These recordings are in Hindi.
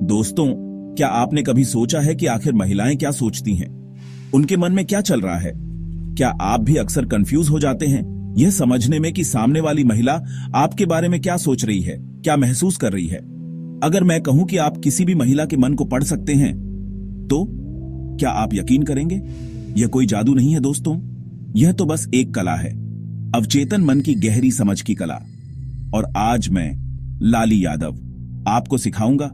दोस्तों, क्या आपने कभी सोचा है कि आखिर महिलाएं क्या सोचती हैं? उनके मन में क्या चल रहा है? क्या आप भी अक्सर कंफ्यूज हो जाते हैं यह समझने में कि सामने वाली महिला आपके बारे में क्या सोच रही है, क्या महसूस कर रही है? अगर मैं कहूं कि आप किसी भी महिला के मन को पढ़ सकते हैं, तो क्या आप यकीन करेंगे? यह कोई जादू नहीं है दोस्तों, यह तो बस एक कला है, अवचेतन मन की गहरी समझ की कला। और आज मैं, लाली यादव, आपको सिखाऊंगा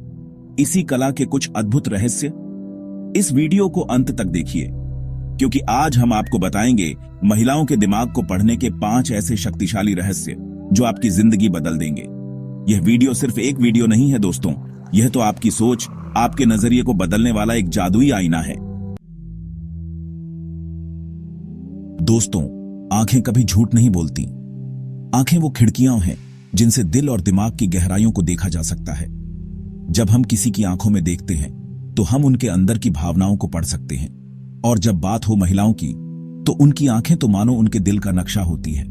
इसी कला के कुछ अद्भुत रहस्य। इस वीडियो को अंत तक देखिए, क्योंकि आज हम आपको बताएंगे महिलाओं के दिमाग को पढ़ने के 5 ऐसे शक्तिशाली रहस्य जो आपकी जिंदगी बदल देंगे। यह वीडियो सिर्फ एक वीडियो नहीं है दोस्तों, यह तो आपकी सोच, आपके नजरिए को बदलने वाला एक जादुई आईना है। दोस्तों, आंखें कभी झूठ नहीं बोलती। आंखें वो खिड़कियां हैं जिनसे दिल और दिमाग की गहराइयों को देखा जा सकता है। जब हम किसी की आंखों में देखते हैं तो हम उनके अंदर की भावनाओं को पढ़ सकते हैं। और जब बात हो महिलाओं की, तो उनकी आंखें तो मानो उनके दिल का नक्शा होती है।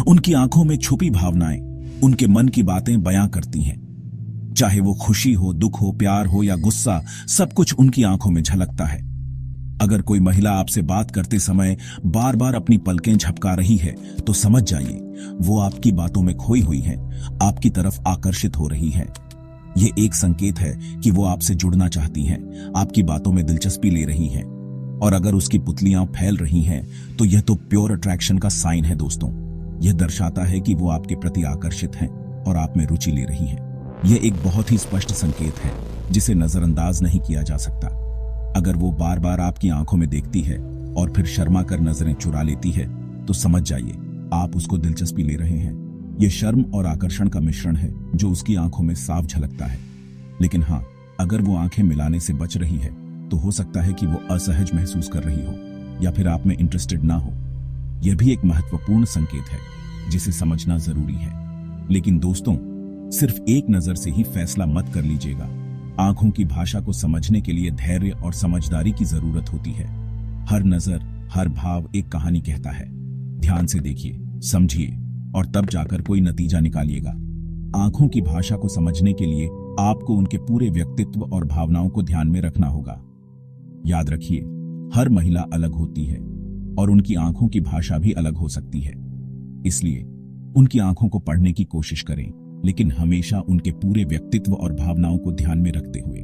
उनकी आंखों में छुपी भावनाएं उनके मन की बातें बयां करती हैं। चाहे वो खुशी हो, दुख हो, प्यार हो या गुस्सा, सब कुछ उनकी आंखों में झलकता है। अगर कोई महिला आपसे बात करते समय बार बार अपनी पलकें झपका रही है, तो समझ जाइए वो आपकी बातों में खोई हुई है, आपकी तरफ आकर्षित हो रही है। ये एक संकेत है कि वो आपसे जुड़ना चाहती हैं, आपकी बातों में दिलचस्पी ले रही हैं। और अगर उसकी पुतलियां फैल रही हैं, तो यह तो प्योर अट्रैक्शन का साइन है दोस्तों। यह दर्शाता है कि वो आपके प्रति आकर्षित हैं और आप में रुचि ले रही हैं। यह एक बहुत ही स्पष्ट संकेत है जिसे नजरअंदाज नहीं किया जा सकता। अगर वो बार बार आपकी आंखों में देखती है और फिर शर्मा कर नजरें चुरा लेती है, तो समझ जाइए आप उसको दिलचस्पी ले रहे हैं। यह शर्म और आकर्षण का मिश्रण है जो उसकी आंखों में साफ झलकता है। लेकिन हाँ, अगर वो आंखें मिलाने से बच रही है, तो हो सकता है कि वो असहज महसूस कर रही हो या फिर आप में इंटरेस्टेड ना हो। यह भी एक महत्वपूर्ण संकेत है जिसे समझना जरूरी है। लेकिन दोस्तों, सिर्फ एक नजर से ही फैसला मत कर लीजिएगा। आंखों की भाषा को समझने के लिए धैर्य और समझदारी की जरूरत होती है। हर नजर, हर भाव एक कहानी कहता है। ध्यान से देखिए, समझिए और तब जाकर कोई नतीजा निकालिएगा। आंखों की भाषा को समझने के लिए आपको उनके पूरे व्यक्तित्व और भावनाओं को ध्यान में रखना होगा। याद रखिए, हर महिला अलग होती है और उनकी आंखों की भाषा भी अलग हो सकती है। इसलिए उनकी आंखों को पढ़ने की कोशिश करें, लेकिन हमेशा उनके पूरे व्यक्तित्व और भावनाओं को ध्यान में रखते हुए।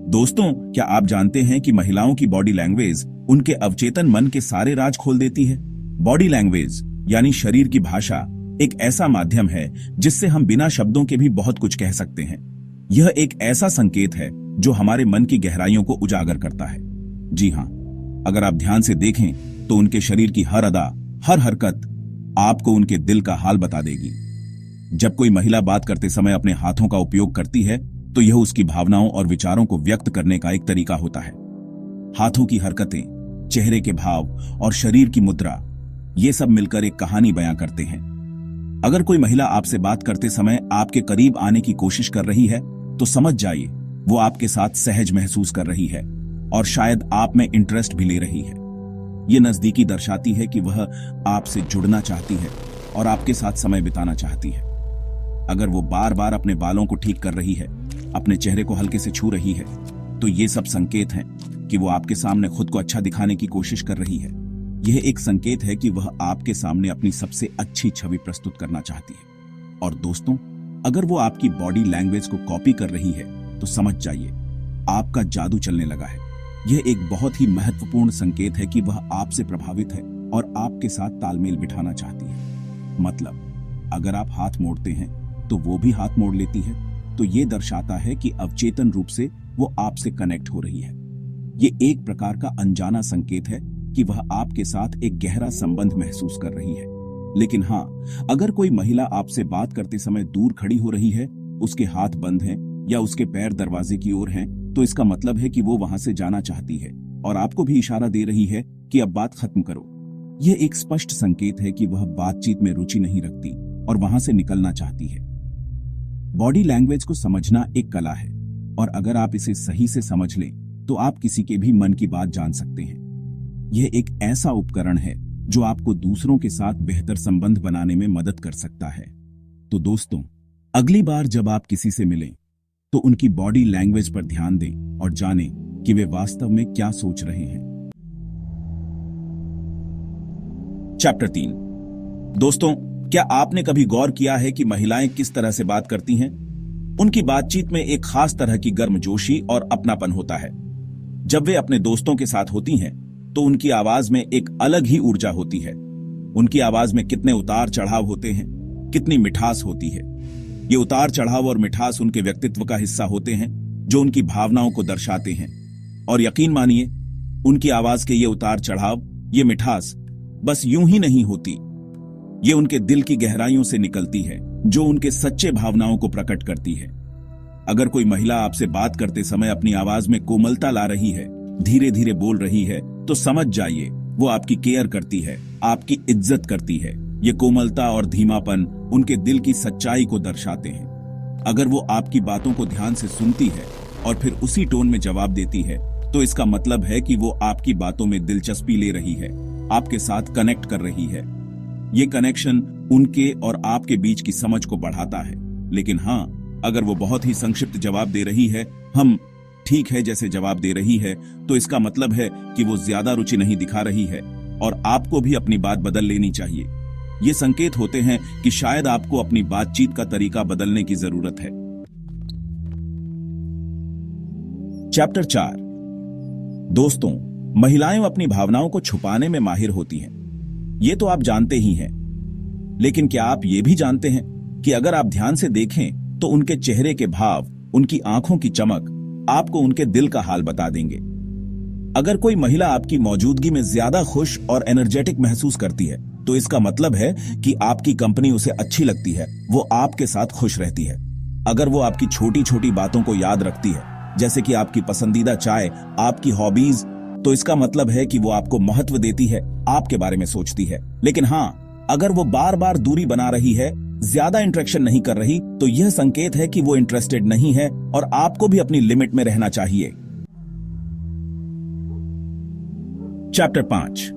दोस्तों, क्या आप जानते हैं कि महिलाओं की बॉडी लैंग्वेज उनके अवचेतन मन के सारे राज खोल देती है? बॉडी लैंग्वेज यानी शरीर की भाषा एक ऐसा माध्यम है जिससे हम बिना शब्दों के भी बहुत कुछ कह सकते हैं। यह एक ऐसा संकेत है जो हमारे मन की गहराइयों को उजागर करता है। जी हां, अगर आप ध्यान से देखें तो उनके शरीर की हर अदा, हर हरकत आपको उनके दिल का हाल बता देगी। जब कोई महिला बात करते समय अपने हाथों का उपयोग करती है, तो यह उसकी भावनाओं और विचारों को व्यक्त करने का एक तरीका होता है। हाथों की हरकतें, चेहरे के भाव और शरीर की मुद्रा, ये सब मिलकर एक कहानी बयां करते हैं। अगर कोई महिला आपसे बात करते समय आपके करीब आने की कोशिश कर रही है, तो समझ जाइए वो आपके साथ सहज महसूस कर रही है और शायद आप में इंटरेस्ट भी ले रही है। ये नजदीकी दर्शाती है कि वह आपसे जुड़ना चाहती है और आपके साथ समय बिताना चाहती है। अगर वो बार बार अपने बालों को ठीक कर रही है, अपने चेहरे को हल्के से छू रही है, तो ये सब संकेत हैं कि वो आपके सामने खुद को अच्छा दिखाने की कोशिश कर रही है। यह एक संकेत है कि वह आपके सामने अपनी सबसे अच्छी छवि प्रस्तुत करना चाहती है। और दोस्तों, अगर वो आपकी बॉडी लैंग्वेज को कॉपी कर रही है, तो समझ जाइए आपका जादू चलने लगा है। यह एक बहुत ही महत्वपूर्ण संकेत है कि वह आपसे प्रभावित है और आपके साथ तालमेल बिठाना चाहती है। मतलब, अगर आप हाथ मोड़ते हैं तो वो भी हाथ मोड़ लेती है, तो ये दर्शाता है कि अवचेतन रूप से वो आपसे कनेक्ट हो रही है। ये एक प्रकार का अनजाना संकेत है कि वह आपके साथ एक गहरा संबंध महसूस कर रही है। लेकिन हाँ, अगर कोई महिला आपसे बात करते समय दूर खड़ी हो रही है, उसके हाथ बंद हैं या उसके पैर दरवाजे की ओर हैं, तो इसका मतलब है कि वो वहां से जाना चाहती है और आपको भी इशारा दे रही है कि अब बात खत्म करो। यह एक स्पष्ट संकेत है कि वह बातचीत में रुचि नहीं रखती और वहां से निकलना चाहती है। बॉडी लैंग्वेज को समझना एक कला है और अगर आप इसे सही से समझ लें, तो आप किसी के भी मन की बात जान सकते हैं। यह एक ऐसा उपकरण है जो आपको दूसरों के साथ बेहतर संबंध बनाने में मदद कर सकता है। तो दोस्तों, अगली बार जब आप किसी से मिलें तो उनकी बॉडी लैंग्वेज पर ध्यान दें और जानें कि वे वास्तव में क्या सोच रहे हैं। चैप्टर 3। दोस्तों, क्या आपने कभी गौर किया है कि महिलाएं किस तरह से बात करती हैं? उनकी बातचीत में एक खास तरह की गर्मजोशी और अपनापन होता है। जब वे अपने दोस्तों के साथ होती हैं तो उनकी आवाज में एक अलग ही ऊर्जा होती है। उनकी आवाज में कितने उतार चढ़ाव होते हैं, कितनी मिठास होती है। ये उतार चढ़ाव और मिठास उनके व्यक्तित्व का हिस्सा होते हैं जो उनकी भावनाओं को दर्शाते हैं। और यकीन मानिए, उनकी आवाज के ये उतार चढ़ाव, ये मिठास बस यूं ही नहीं होती। ये उनके दिल की गहराइयों से निकलती है जो उनके सच्चे भावनाओं को प्रकट करती है। अगर कोई महिला आपसे बात करते समय अपनी आवाज में कोमलता ला रही है, धीरे धीरे बोल रही है, तो समझ जाइए वो आपकी केयर करती है, आपकी इज्जत करती है। ये कोमलता और धीमापन उनके दिल की सच्चाई को दर्शाते हैं। अगर वो आपकी बातों को ध्यान से सुनती है और फिर उसी टोन में जवाब देती है, तो इसका मतलब है कि वो आपकी बातों में दिलचस्पी ले रही है, आपके साथ कनेक्ट कर रही है। ये कनेक्शन उनके और आपके बीच की समझ को बढ़ाता है। लेकिन हाँ, अगर वो बहुत ही संक्षिप्त जवाब दे रही है, हम ठीक है जैसे जवाब दे रही है, तो इसका मतलब है कि वो ज्यादा रुचि नहीं दिखा रही है और आपको भी अपनी बात बदल लेनी चाहिए। ये संकेत होते हैं कि शायद आपको अपनी बातचीत का तरीका बदलने की जरूरत है। चैप्टर 4। दोस्तों, महिलाएं अपनी भावनाओं को छुपाने में माहिर होती हैं। ये तो आप जानते ही हैं। लेकिन क्या आप ये भी जानते हैं कि अगर आप ध्यान से देखें तो उनके चेहरे के भाव, उनकी आंखों की चमक आपको उनके दिल का हाल बता देंगे। अगर कोई महिला आपकी मौजूदगी में ज्यादा खुश और एनर्जेटिक महसूस करती है, तो इसका मतलब है कि आपकी कंपनी उसे अच्छी लगती है, वो आपके साथ खुश रहती है। अगर वो आपकी छोटी छोटी बातों को याद रखती है, जैसे कि आपकी पसंदीदा चाय, आपकी हॉबीज, तो इसका मतलब है कि वो आपको महत्व देती है, आपके बारे में सोचती है। लेकिन हाँ, अगर वो बार बार दूरी बना रही है, ज्यादा इंटरेक्शन नहीं कर रही, तो यह संकेत है कि वो इंटरेस्टेड नहीं है और आपको भी अपनी लिमिट में रहना चाहिए। चैप्टर 5।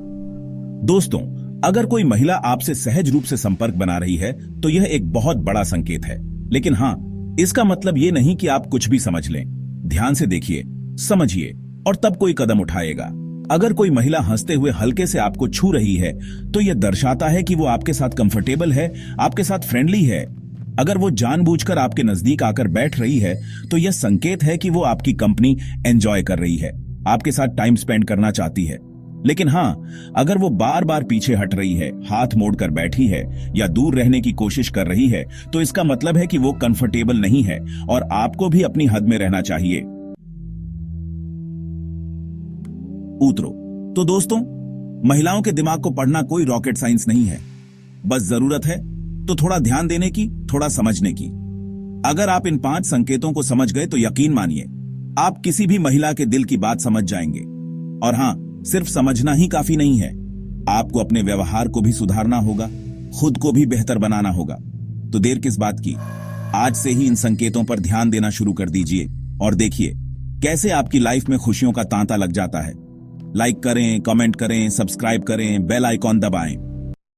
दोस्तों, अगर कोई महिला आपसे सहज रूप से संपर्क बना रही है, तो यह एक बहुत बड़ा संकेत है। लेकिन हाँ, इसका मतलब यह नहीं कि आप कुछ भी समझ लें। ध्यान से देखिए, समझिए और तब कोई कदम उठाएगा। अगर कोई महिला हंसते हुए हल्के से आपको छू रही है, तो यह दर्शाता है कि वो आपके साथ कंफर्टेबल है, आपके साथ फ्रेंडली है। अगर वो जानबूझकर आपके नजदीक आकर बैठ रही है, तो यह संकेत है कि वो आपकी कंपनी एंजॉय कर रही है, आपके साथ टाइम स्पेंड करना चाहती है। लेकिन हाँ, अगर वो बार बार पीछे हट रही है, हाथ मोड़कर बैठी है या दूर रहने की कोशिश कर रही है, तो इसका मतलब है कि वो कंफर्टेबल नहीं है और आपको भी अपनी हद में रहना चाहिए। उतरो। तो दोस्तों, महिलाओं के दिमाग को पढ़ना कोई रॉकेट साइंस नहीं है। बस जरूरत है तो थोड़ा ध्यान देने की, थोड़ा समझने की। अगर आप इन 5 संकेतों को समझ गए तो यकीन मानिए, आप किसी भी महिला के दिल की बात समझ जाएंगे। और हाँ, सिर्फ समझना ही काफी नहीं है, आपको अपने व्यवहार को भी सुधारना होगा, खुद को भी बेहतर बनाना होगा। तो देर किस बात की, आज से ही इन संकेतों पर ध्यान देना शुरू कर दीजिए और देखिए कैसे आपकी लाइफ में खुशियों का तांता लग जाता है। लाइक करें, कमेंट करें, सब्सक्राइब करें, बेल आइकॉन दबाएं।